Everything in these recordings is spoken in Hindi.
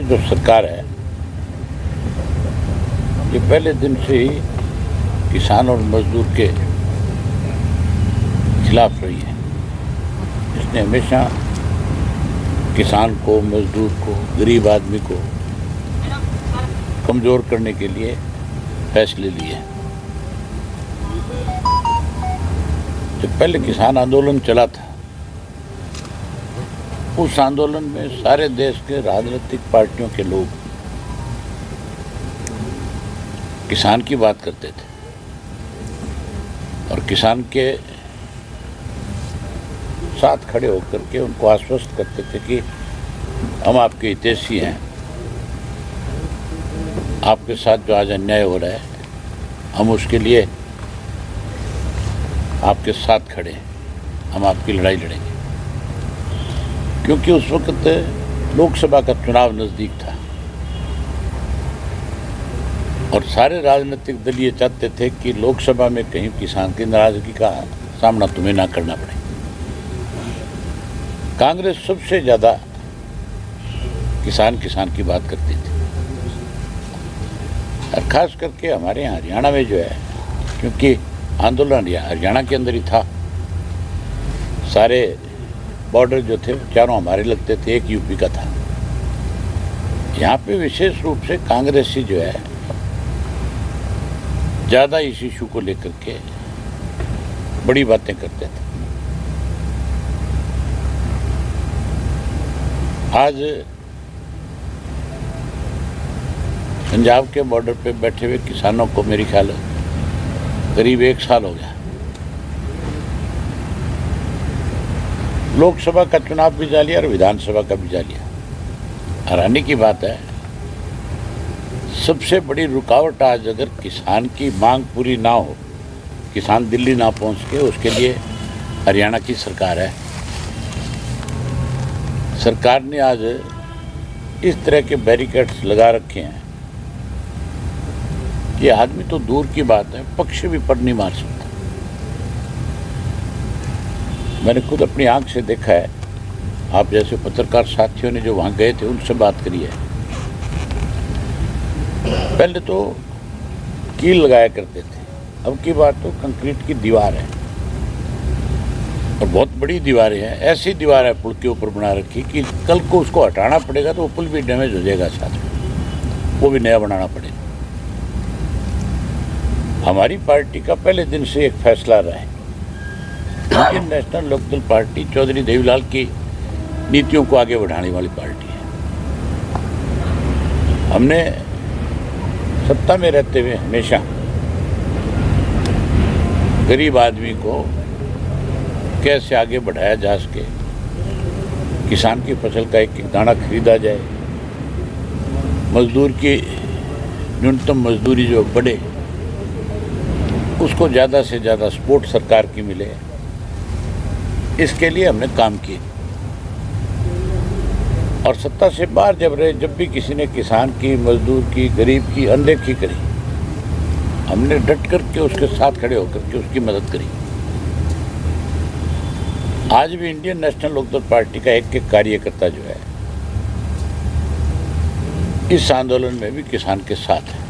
जो सरकार है ये पहले दिन से ही किसान और मजदूर के खिलाफ रही है। इसने हमेशा किसान को, मजदूर को, गरीब आदमी को कमज़ोर करने के लिए फैसले लिए। जब पहले किसान आंदोलन चला था, उस आंदोलन में सारे देश के राजनीतिक पार्टियों के लोग किसान की बात करते थे और किसान के साथ खड़े होकर के उनको आश्वस्त करते थे कि हम आपके हितैषी हैं, आपके साथ जो आज अन्याय हो रहा है हम उसके लिए आपके साथ खड़े हैं, हम आपकी लड़ाई लड़ेंगे। क्योंकि उस वक्त लोकसभा का चुनाव नज़दीक था और सारे राजनीतिक दल ये चाहते थे कि लोकसभा में कहीं किसान की नाराजगी का सामना तुम्हें ना करना पड़े। कांग्रेस सबसे ज़्यादा किसान की बात करती थी और ख़ास करके हमारे यहाँ हरियाणा में जो है, क्योंकि आंदोलन हरियाणा के अंदर ही था, सारे बॉर्डर जो थे चारों हमारे लगते थे, एक यूपी का था। यहाँ पे विशेष रूप से कांग्रेसी जो है ज़्यादा इस इशू को लेकर के बड़ी बातें करते थे। आज पंजाब के बॉर्डर पे बैठे हुए किसानों को मेरी ख्याल करीब 1 साल हो गया। लोकसभा का चुनाव भी जा लिया और विधानसभा का भी जा लिया। हैरानी की बात है, सबसे बड़ी रुकावट आज अगर किसान की मांग पूरी ना हो, किसान दिल्ली ना पहुंच के, उसके लिए हरियाणा की सरकार है। सरकार ने आज इस तरह के बैरिकेड्स लगा रखे हैं, ये आदमी तो दूर की बात है, पक्षी भी पर नहीं मार सकता। मैंने खुद अपनी आंख से देखा है, आप जैसे पत्रकार साथियों ने जो वहाँ गए थे उनसे बात करी है। पहले तो कील लगाया करते थे, अब की बात तो कंक्रीट की दीवार है और बहुत बड़ी दीवारें हैं। ऐसी दीवार है पुल के ऊपर बना रखी कि कल को उसको हटाना पड़ेगा तो वो पुल भी डैमेज हो जाएगा, साथ में वो भी नया बनाना पड़ेगा। हमारी पार्टी का पहले दिन से एक फैसला रहा है, Indian National Lokdal party Chaudhary Devilal की नीतियों को आगे बढ़ाने वाली पार्टी है। हमने सत्ता में रहते हुए हमेशा गरीब आदमी को कैसे आगे बढ़ाया जा सके, किसान की फसल का एक एक दाना खरीदा जाए, मजदूर की न्यूनतम मजदूरी जो बढ़े, उसको ज़्यादा से ज़्यादा सपोर्ट सरकार की मिले, इसके लिए हमने काम किए। और सत्ता से बाहर जब रहे, जब भी किसी ने किसान की, मजदूर की, गरीब की अनदेखी करी, हमने डट करके उसके साथ खड़े होकर के उसकी मदद करी। आज भी इंडियन नेशनल लोकदल पार्टी का एक एक कार्यकर्ता जो है इस आंदोलन में भी किसान के साथ है।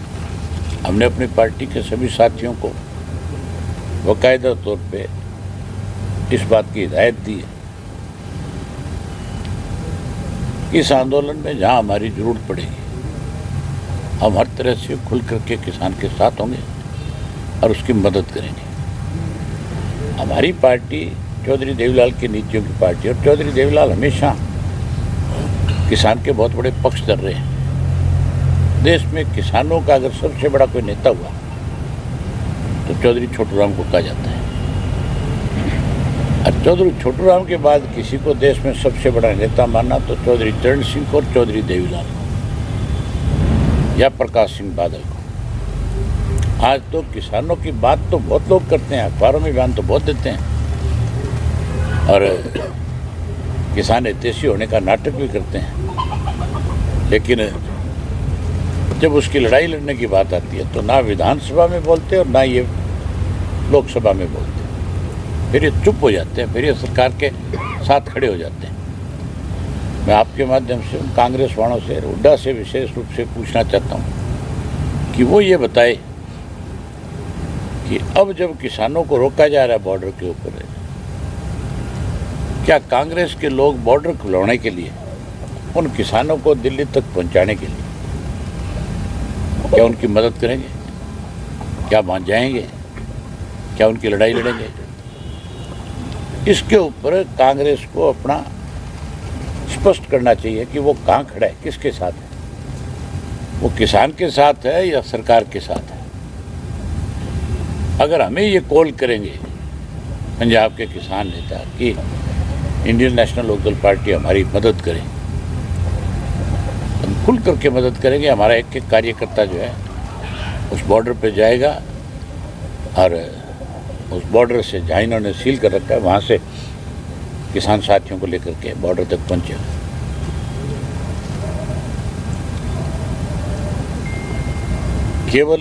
हमने अपनी पार्टी के सभी साथियों को बाकायदा तौर पे इस बात की हिदायत दी है कि इस आंदोलन में जहां हमारी जरूरत पड़ेगी हम हर तरह से खुल करके किसान के साथ होंगे और उसकी मदद करेंगे। हमारी पार्टी चौधरी देवीलाल की नीतियों की पार्टी, और चौधरी देवीलाल हमेशा किसान के बहुत बड़े पक्षधर रहे हैं। देश में किसानों का अगर सबसे बड़ा कोई नेता हुआ तो चौधरी छोटूराम को कहा जाता है। और चौधरी छोटूराम के बाद किसी को देश में सबसे बड़ा नेता मानना तो चौधरी चरण सिंह को और चौधरी देवीलाल को या प्रकाश सिंह बादल को। आज तो किसानों की बात तो बहुत लोग करते हैं, अखबारों में बयान तो बहुत देते हैं और किसान हितैषी होने का नाटक भी करते हैं, लेकिन जब उसकी लड़ाई लड़ने की बात आती है तो ना विधानसभा में बोलते और ना ये लोकसभा में बोलते, फिर ये चुप हो जाते हैं, फिर ये सरकार के साथ खड़े हो जाते हैं। मैं आपके माध्यम से उन कांग्रेस वालों से, हुड्डा से विशेष रूप से पूछना चाहता हूँ कि वो ये बताए कि अब जब किसानों को रोका जा रहा है बॉर्डर के ऊपर, क्या कांग्रेस के लोग बॉर्डर खुलवाने के लिए, उन किसानों को दिल्ली तक पहुंचाने के लिए क्या उनकी मदद करेंगे? क्या मान जाएंगे? क्या उनकी लड़ाई लड़ेंगे? इसके ऊपर कांग्रेस को अपना स्पष्ट करना चाहिए कि वो कहाँ खड़ा है, किसके साथ है। वो किसान के साथ है या सरकार के साथ है। अगर हमें ये कॉल करेंगे पंजाब के किसान नेता कि इंडियन नेशनल लोकदल पार्टी हमारी मदद करे, हम खुल करके मदद करेंगे। हमारा एक एक कार्यकर्ता जो है उस बॉर्डर पे जाएगा और उस बॉर्डर से जहाँ इन्होंने सील कर रखा है वहाँ से किसान साथियों को लेकर के बॉर्डर तक पहुँचेगा। केवल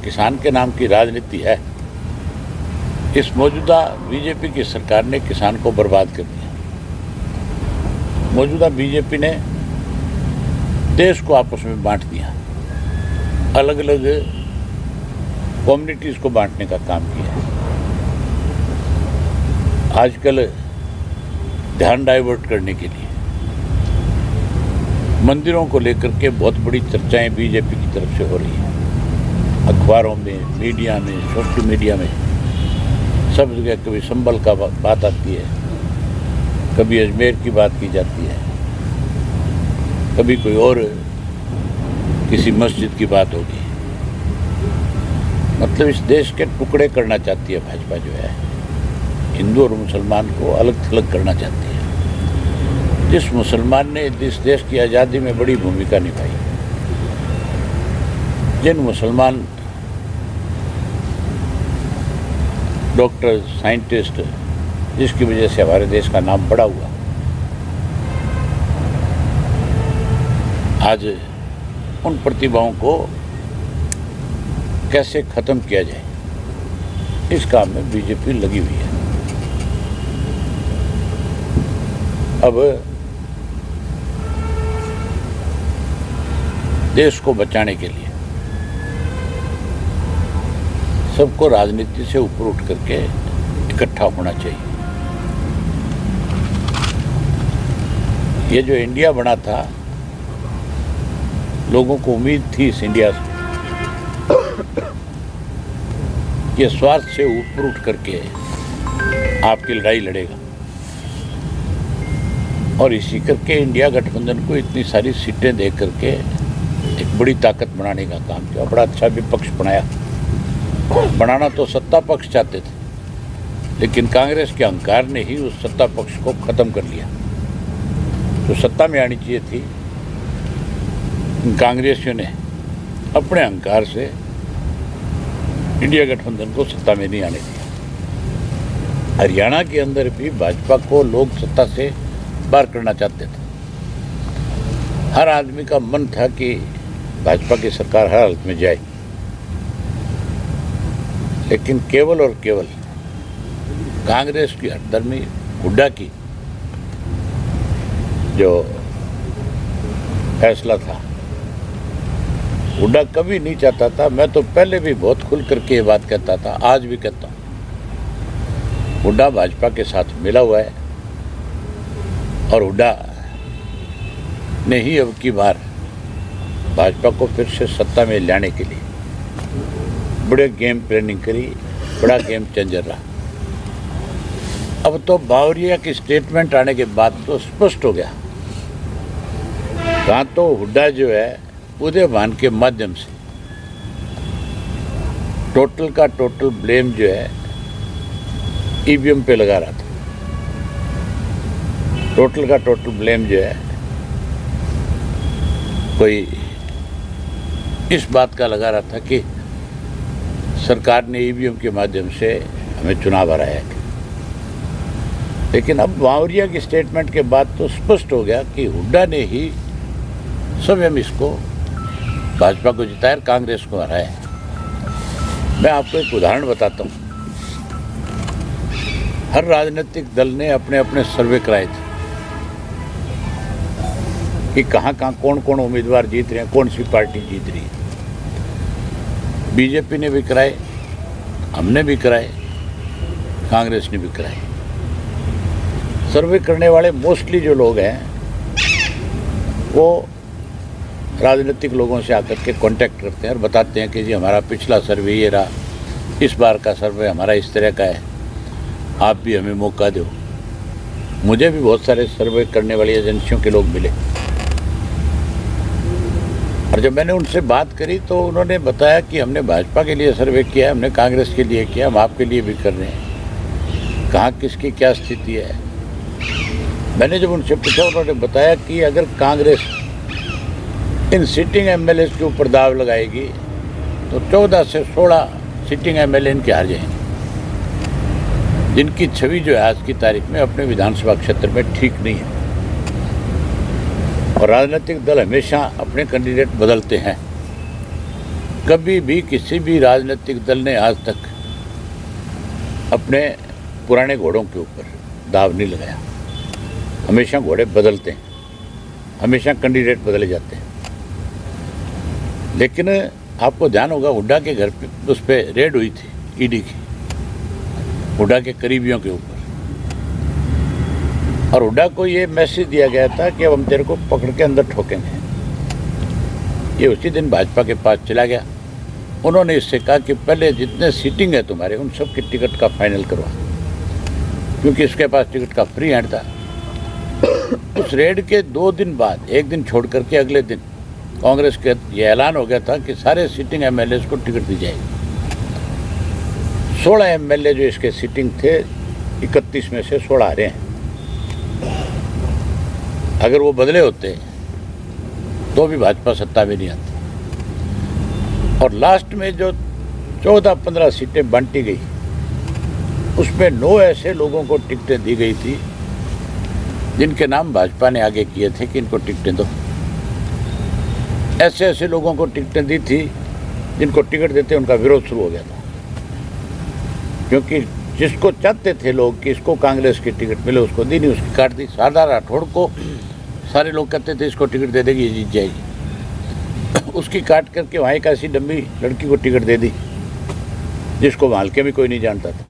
किसान के नाम की राजनीति है। इस मौजूदा बीजेपी की सरकार ने किसान को बर्बाद कर दिया। मौजूदा बीजेपी ने देश को आपस में बांट दिया, अलग अलग कम्युनिटीज़ को बांटने का काम किया। आजकल ध्यान डाइवर्ट करने के लिए मंदिरों को लेकर के बहुत बड़ी चर्चाएं बीजेपी की तरफ से हो रही हैं। अखबारों में, मीडिया में, सोशल मीडिया में सब जगह कभी संभल का बात आती है, कभी अजमेर की बात की जाती है, कभी कोई और किसी मस्जिद की बात होगी। मतलब इस देश के टुकड़े करना चाहती है भाजपा जो है, हिंदू और मुसलमान को अलग थलग करना चाहती है। जिस मुसलमान ने इस देश की आज़ादी में बड़ी भूमिका निभाई, जिन मुसलमान डॉक्टर, साइंटिस्ट, जिसकी वजह से हमारे देश का नाम बड़ा हुआ, आज उन प्रतिभाओं को कैसे खत्म किया जाए, इस काम में बीजेपी लगी हुई है। अब देश को बचाने के लिए सबको राजनीति से ऊपर उठ करके इकट्ठा होना चाहिए। ये जो इंडिया बना था, लोगों को उम्मीद थी इस इंडिया से, ये स्वार्थ से ऊपर उठ करके आपकी लड़ाई लड़ेगा और इसी करके इंडिया गठबंधन को इतनी सारी सीटें दे करके एक बड़ी ताकत बनाने का काम किया। बड़ा अच्छा विपक्ष बनाना तो सत्ता पक्ष चाहते थे, लेकिन कांग्रेस के अहंकार ने ही उस सत्ता पक्ष को खत्म कर लिया। तो सत्ता में आनी चाहिए थी, कांग्रेसियों ने अपने अहंकार से इंडिया गठबंधन को सत्ता में नहीं आने दिया। हरियाणा के अंदर भी भाजपा को लोग सत्ता से बाहर करना चाहते थे। हर आदमी का मन था कि भाजपा की सरकार हर हालत में जाए, लेकिन केवल और केवल कांग्रेस की हठधर्मी हुड्डा की जो फैसला था, हुड्डा कभी नहीं चाहता था। मैं तो पहले भी बहुत खुल करके ये बात कहता था, आज भी कहता हूँ, हुड्डा भाजपा के साथ मिला हुआ है और हुड्डा ने ही अब की बार भाजपा को फिर से सत्ता में लाने के लिए बड़े गेम प्लानिंग करी, बड़ा गेम चेंजर रहा। अब तो बावरिया की स्टेटमेंट आने के बाद तो स्पष्ट हो गया, कहाँ तो हुड्डा जो है उदयभान के माध्यम से टोटल का टोटल ब्लेम जो है ईवीएम पे लगा रहा था। टोटल का टोटल ब्लेम जो है कोई इस बात का लगा रहा था कि सरकार ने ईवीएम के माध्यम से हमें चुनाव हराया है। लेकिन अब बावरिया की स्टेटमेंट के बाद तो स्पष्ट हो गया कि हुड्डा ने ही स्वयं इसको भाजपा को जिताया, कांग्रेस को हराया। मैं आपको एक उदाहरण बताता हूँ। हर राजनीतिक दल ने अपने अपने सर्वे कराए थे कि कहाँ कहाँ कौन कौन उम्मीदवार जीत रहे हैं, कौन सी पार्टी जीत रही है। बीजेपी ने भी कराए, हमने भी कराए, कांग्रेस ने भी कराए। सर्वे करने वाले मोस्टली जो लोग हैं वो राजनीतिक लोगों से आकर के कांटेक्ट करते हैं और बताते हैं कि जी हमारा पिछला सर्वे ये रहा, इस बार का सर्वे हमारा इस तरह का है, आप भी हमें मौका दो। मुझे भी बहुत सारे सर्वे करने वाली एजेंसियों के लोग मिले और जब मैंने उनसे बात करी तो उन्होंने बताया कि हमने भाजपा के लिए सर्वे किया है, हमने कांग्रेस के लिए किया, हम आपके लिए भी कर रहे हैं। कहाँ किसकी क्या स्थिति है। मैंने जब उनसे पूछा, उन्होंने बताया कि अगर कांग्रेस इन सिटिंग एमएलए के ऊपर दाव लगाएगी तो 14 से 16 सिटिंग एमएलए इनके हार जाएंगे, जिनकी छवि जो है आज की तारीख में अपने विधानसभा क्षेत्र में ठीक नहीं है। और राजनीतिक दल हमेशा अपने कैंडिडेट बदलते हैं। कभी भी किसी भी राजनीतिक दल ने आज तक अपने पुराने घोड़ों के ऊपर दाव नहीं लगाया। हमेशा घोड़े बदलते हैं, हमेशा कैंडिडेट बदले जाते हैं। लेकिन आपको ध्यान होगा, हुड्डा के घर पे उस पर रेड हुई थी ईडी की, हुड्डा के करीबियों के ऊपर, और हुड्डा को ये मैसेज दिया गया था कि अब हम तेरे को पकड़ के अंदर ठोकेंगे। ये उसी दिन भाजपा के पास चला गया। उन्होंने इससे कहा कि पहले जितने सीटिंग है तुम्हारे उन सब की टिकट का फाइनल करवा, क्योंकि इसके पास टिकट का फ्री हैंड था। उस रेड के 2 दिन बाद, एक दिन छोड़ करके अगले दिन कांग्रेस के ये ऐलान हो गया था कि सारे सिटिंग एमएलए को टिकट दी जाएगी। 16 एमएलए जो इसके सिटिंग थे, 31 में से 16 आ रहे हैं। अगर वो बदले होते तो भी भाजपा सत्ता में नहीं आती। और लास्ट में जो 14-15 सीटें बांटी गई, उसमें 9 ऐसे लोगों को टिकटें दी गई थी जिनके नाम भाजपा ने आगे किए थे कि इनको टिकटें दो। ऐसे ऐसे लोगों को टिकटें दी थी जिनको टिकट देते उनका विरोध शुरू हो गया था, क्योंकि जिसको चाहते थे लोग कि इसको कांग्रेस की टिकट मिले, उसको दी नहीं, उसकी काट दी। शारदा राठौड़ को सारे लोग कहते थे इसको टिकट दे देगी, ये जीत जाएगी। उसकी काट करके वहाँ एक ऐसी डम्मी लड़की को टिकट दे दी जिसको मालके भी कोई नहीं जानता था।